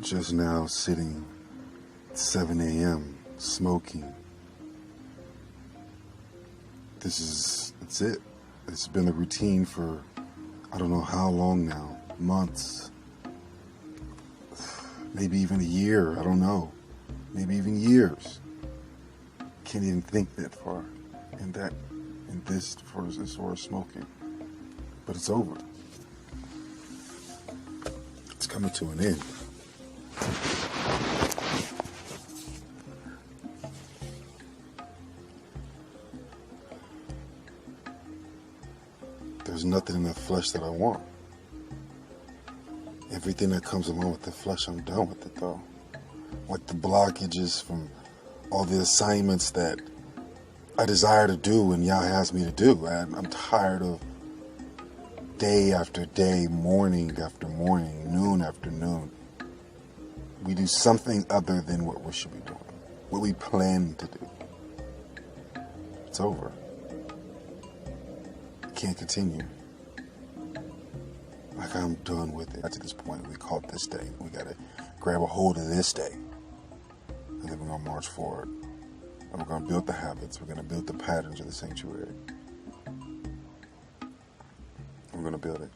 Just now sitting at 7 a.m. smoking. That's it. It's been a routine for I don't know how long now, months, maybe even a year, I don't know, maybe even years. Can't even think that far in this for as far as smoking. But it's over. It's coming to an end. There's nothing in the flesh that I want. Everything that comes along with the flesh, I'm done with it though. Like the blockages from all the assignments that I desire to do and Yah has me to do. I'm tired of day after day, morning after morning, noon after noon. We do something other than what we should be doing, what we plan to do. It's over. Can't continue. Like I'm done with it. To this point, we caught this day. We gotta grab a hold of this day, and then we're gonna march forward. And we're gonna build the habits. We're gonna build the patterns of the sanctuary. We're gonna build it.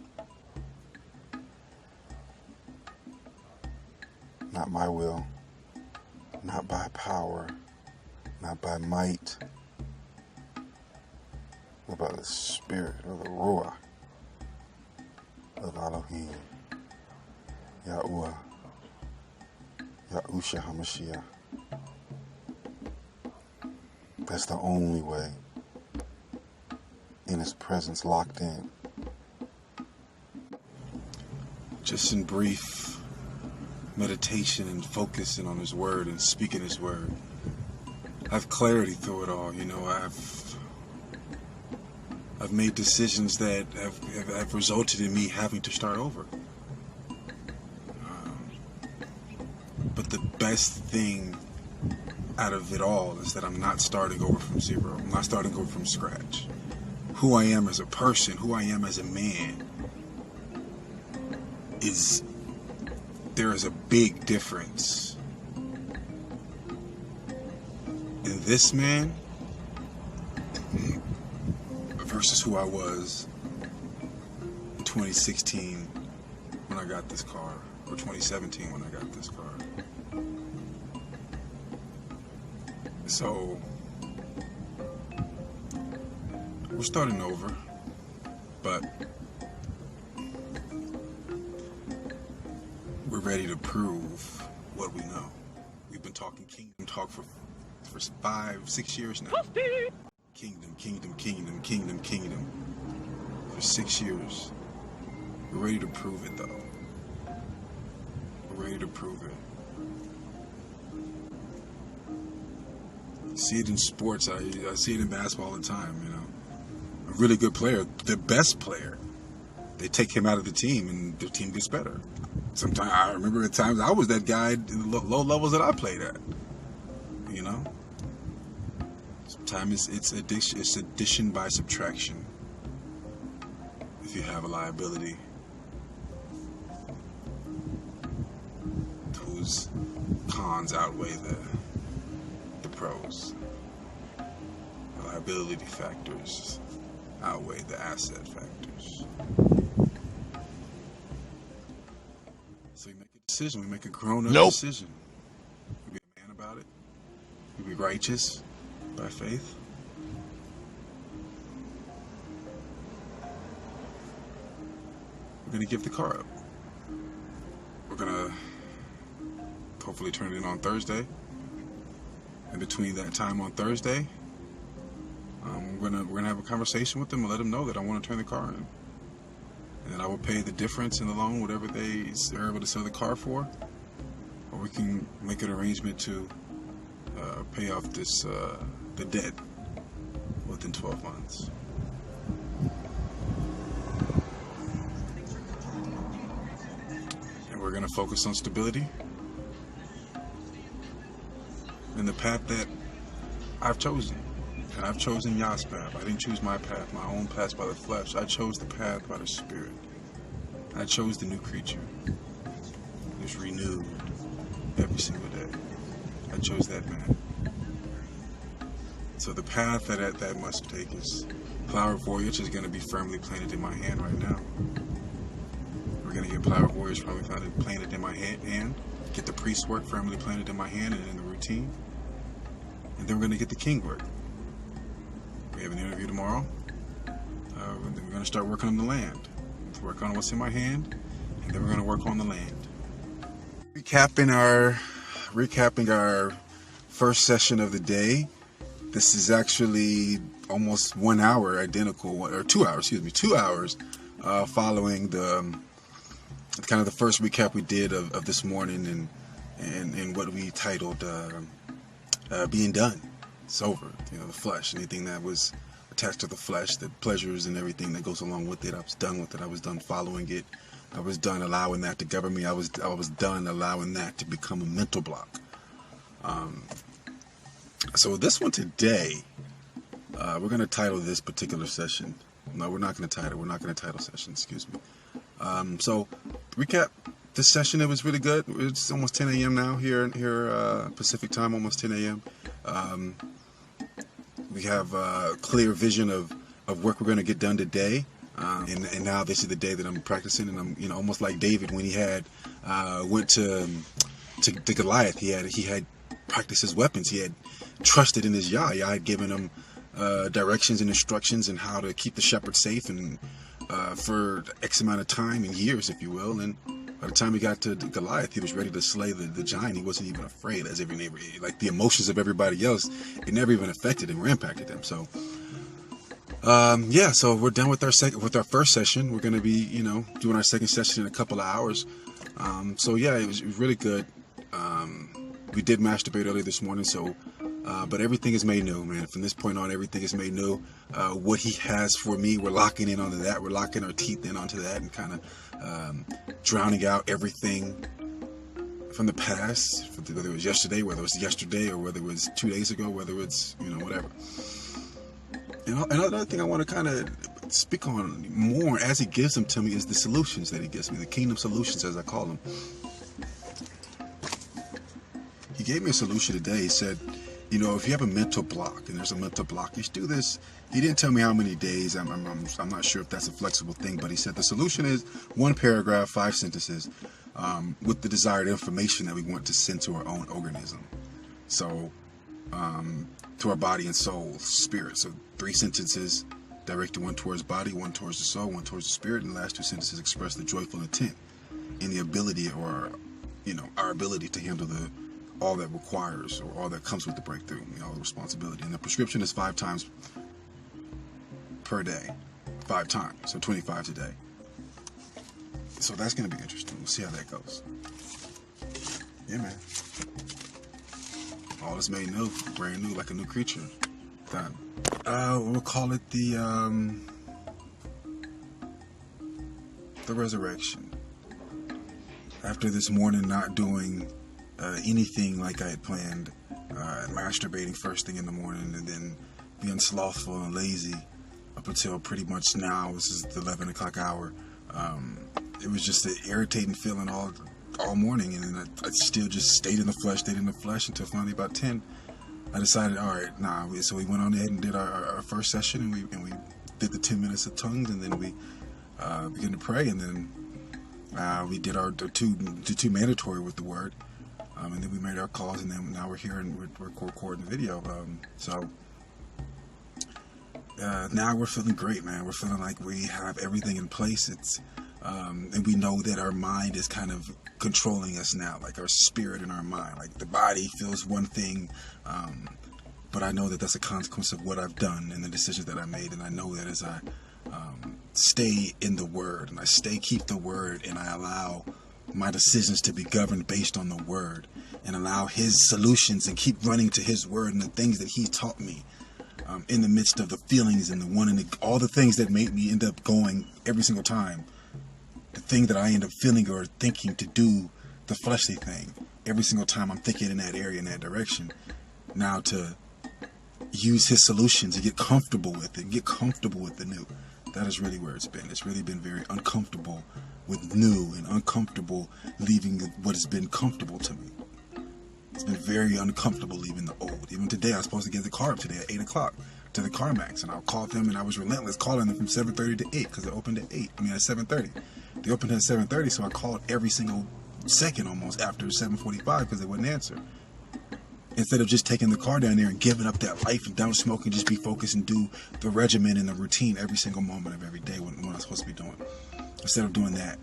Not my will, not by power, not by might, but by the spirit of the Ruach of Elohim, Yahuwah, Yahshua HaMashiach. That's the only way. In His presence, locked in. Just in brief meditation and focusing on His Word and speaking His Word. I have clarity through it all. You know, I've made decisions that have resulted in me having to start over. But the best thing out of it all is that I'm not starting over from zero. I'm not starting over from scratch. Who I am as a person, who I am as a man, there is a big difference in this man versus who I was in 2016 when I got this car, or 2017 when I got this car. So, we're starting over, but we're ready to prove what we know. We've been talking kingdom talk for 5-6 years now. Kingdom, kingdom, kingdom, kingdom, kingdom. For 6 years. We're ready to prove it though. We're ready to prove it. I see it in sports. I see it in basketball all the time, you know. A really good player, the best player, they take him out of the team and the team gets better. Sometimes I remember at times I was that guy in the low levels that I played at. You know? Sometimes it's addition by subtraction. If you have a liability whose cons outweigh the pros. The liability factors outweigh the asset factors. So we make a decision. We make a grown-up decision. We be a man about it. We be righteous by faith. We're going to give the car up. We're going to hopefully turn it in on Thursday. And between that time on Thursday, we're gonna have a conversation with them and let them know that I want to turn the car in. And then I will pay the difference in the loan, whatever they are able to sell the car for. Or we can make an arrangement to pay off the debt within 12 months. And we're going to focus on stability and the path that I've chosen. And I've chosen Yah's path. I didn't choose my path, my own path by the flesh. I chose the path by the Spirit. I chose the new creature. It was renewed. every single day. I chose that man. So the path that I must take is Plower Voyage is going to be firmly planted in my hand right now. We're going to get Plower Voyage firmly planted in my hand, get the priest work firmly planted in my hand and in the routine, and then we're going to get the king work. We have an interview tomorrow. Then we're going to start working on the land. Work on what's in my hand, and then we're going to work on the land. Recapping our first session of the day. This is actually almost 1 hour identical, or 2 hours, 2 hours following the kind of the first recap we did of this morning and what we titled being done. It's over. The flesh, anything that was attached to the flesh, the pleasures and everything that goes along with it. I was done with it. I was done following it. I was done allowing that to govern me. I was done allowing that to become a mental block. So this one today, we're going to title this particular session. No, we're not going to title. We're not going to title session. Excuse me. So recap this session. It was really good. It's almost 10 a.m. now here Pacific time. Almost 10 a.m. We have a clear vision of work we're going to get done today. And now this is the day that I'm practicing, and I'm almost like David when he had went to Goliath. He had practiced his weapons. He had trusted in his Yah. Yah had given him directions and instructions and how to keep the shepherd safe and for X amount of time and years, if you will. And by the time he got to Goliath, he was ready to slay the giant. He wasn't even afraid, as every neighbor. Like the emotions of everybody else, it never even affected him or impacted him. So. So we're done with our first session. We're going to be, doing our second session in a couple of hours. It was really good. We did masturbate earlier this morning, but everything is made new, man. From this point on, everything is made new. What he has for me, we're locking in onto that. We're locking our teeth in onto that and kind of drowning out everything from the past, whether it was yesterday, or whether it was 2 days ago, whether it's, whatever. And another thing I want to kind of speak on more as he gives them to me is the solutions that he gives me, the kingdom solutions as I call them. He gave me a solution today. He said, if you have a mental block, and there's a mental blockage, do this. He didn't tell me how many days. I'm not sure if that's a flexible thing, but he said the solution is 1 paragraph, 5 sentences, with the desired information that we want to send to our own organism. So, to our body and soul, spirit. So 3 sentences directed, 1 towards body, 1 towards the soul, 1 towards the spirit, and the last 2 sentences express the joyful intent in the ability, or our ability to handle all that requires, or all that comes with the breakthrough, all the responsibility. And the prescription is 5 times per day, 5 times, so 25 a day. So that's going to be interesting. We'll see how that goes. Yeah, man. All is made new, brand new, like a new creature. Done. We'll call it the resurrection. After this morning not doing anything like I had planned, masturbating first thing in the morning, and then being slothful and lazy up until pretty much now. This is the 11 o'clock hour. It was just an irritating feeling all morning, and then I still just stayed in the flesh until finally about 10. I decided, all right, so we went on ahead and did our first session, and we did the 10 minutes of tongues, and then we began to pray, and then we did the two mandatory with the word, and then we made our calls, and then now we're here and we're recording the video. Now we're feeling great, man. We're feeling like we have everything in place. And we know that our mind is kind of controlling us now, like our spirit and our mind. Like the body feels one thing, but I know that that's a consequence of what I've done and the decisions that I made. And I know that as I stay in the Word, and I keep the Word, and I allow my decisions to be governed based on the Word, and allow His solutions and keep running to His Word and the things that He taught me, in the midst of the feelings and all the things that made me end up going every single time. The thing that I end up feeling or thinking to do, the fleshly thing, every single time I'm thinking in that area, in that direction. Now to use His solutions and get comfortable with it, get comfortable with the new. That is really where it's been. It's really been very uncomfortable with new, and uncomfortable leaving what has been comfortable to me. It's been very uncomfortable leaving the old. Even today, I was supposed to get the car up today at 8 o'clock to the CarMax, and I called them, and I was relentless calling them from 7:30 to 8 because it opened at 7:30. They opened at 7:30, so I called every single second almost after 7:45 because they wouldn't answer. Instead of just taking the car down there and giving up that life and don't smoke and just be focused and do the regimen and the routine every single moment of every day when I'm supposed to be doing. Instead of doing that,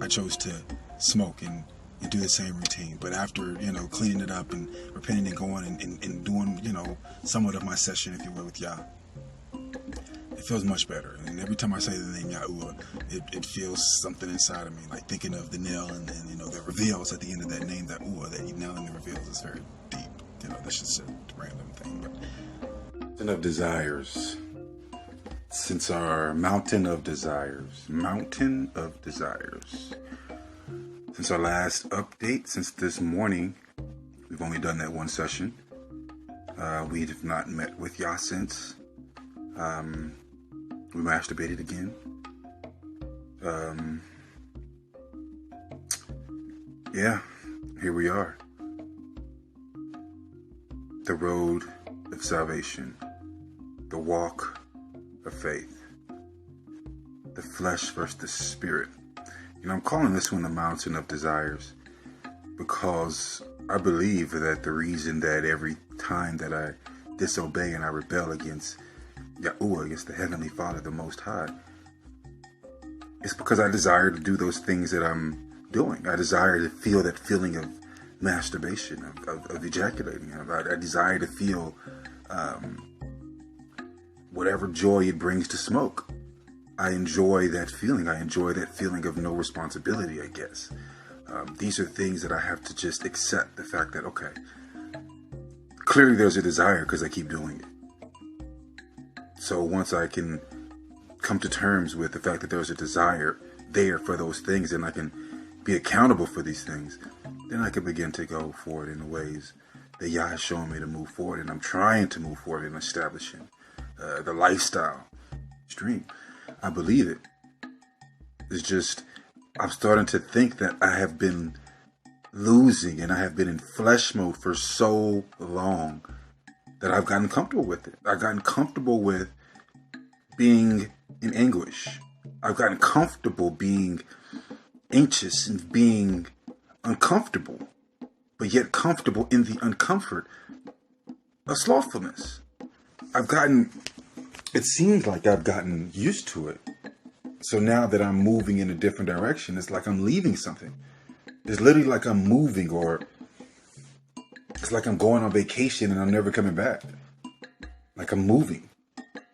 I chose to smoke and do the same routine. But after, cleaning it up and repenting and going and doing, somewhat of my session, if you will, with Yah, it feels much better. And every time I say the name Yahuwah, it feels something inside of me, like thinking of the nail and the reveals at the end of that name, that Uah, that nail and the reveals is very deep. That's just a random thing. But mountain of desires. Since our mountain of desires. Since our last update, since this morning, we've only done that one session. We have not met with Yah since. We masturbated again. Yeah, here we are. The road of salvation. The walk of faith. The flesh versus the spirit. I'm calling this one the mountain of desires because I believe that the reason that every time that I disobey and I rebel against Yahuwah, against the Heavenly Father, the Most High, it's because I desire to do those things that I'm doing. I desire to feel that feeling of masturbation, of ejaculating. I desire to feel whatever joy it brings to smoke. I enjoy that feeling. I enjoy that feeling of no responsibility, I guess. These are things that I have to just accept the fact that, okay, clearly there's a desire because I keep doing it. So once I can come to terms with the fact that there's a desire there for those things and I can be accountable for these things, then I can begin to go forward in the ways that Yah has shown me to move forward. And I'm trying to move forward in establishing the lifestyle stream. I believe it. It's just, I'm starting to think that I have been losing and I have been in flesh mode for so long that I've gotten comfortable with it. I've gotten comfortable with being in anguish. I've gotten comfortable being anxious and being uncomfortable, but yet comfortable in the uncomfort of slothfulness. It seems like I've gotten used to it. So now that I'm moving in a different direction, it's like I'm leaving something. It's literally like I'm moving, or it's like I'm going on vacation and I'm never coming back. Like I'm moving.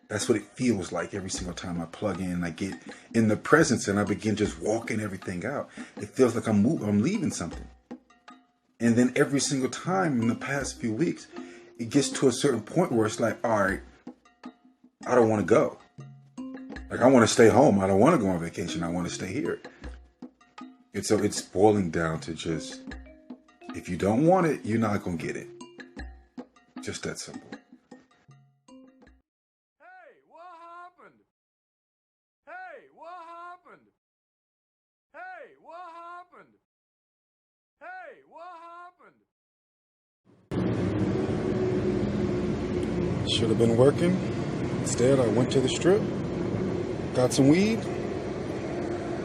That's what it feels like every single time I plug in and I get in the presence and I begin just walking everything out. It feels like I'm leaving something. And then every single time in the past few weeks, it gets to a certain point where it's like, all right, I don't want to go. Like I want to stay home. I don't want to go on vacation. I want to stay here. And so it's boiling down to just, if you don't want it, you're not going to get it. Just that simple. Hey, what happened? Hey, what happened? Hey, what happened? Hey, what happened? Should have been working. Instead, I went to the strip, got some weed,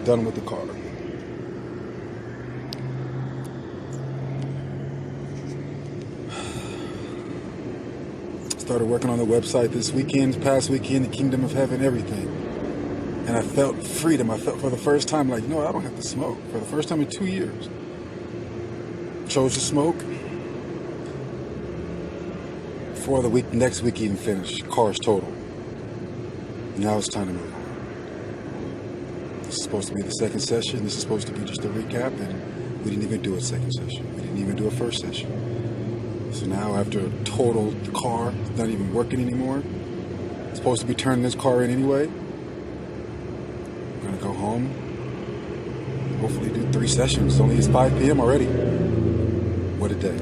done with the car. Started working on the website this past weekend, the Kingdom of Heaven, everything. And I felt freedom. I felt for the first time like, no, I don't have to smoke. For the first time in 2 years. Chose to smoke. Before the next week even finished, cars total. Now it's time to move on. This is supposed to be the second session. This is supposed to be just a recap, and we didn't even do a second session. We didn't even do a first session. So now after a total, the car is not even working anymore. It's supposed to be turning this car in anyway. I'm gonna go home. Hopefully do 3 sessions. It's 5 p.m. already. What a day.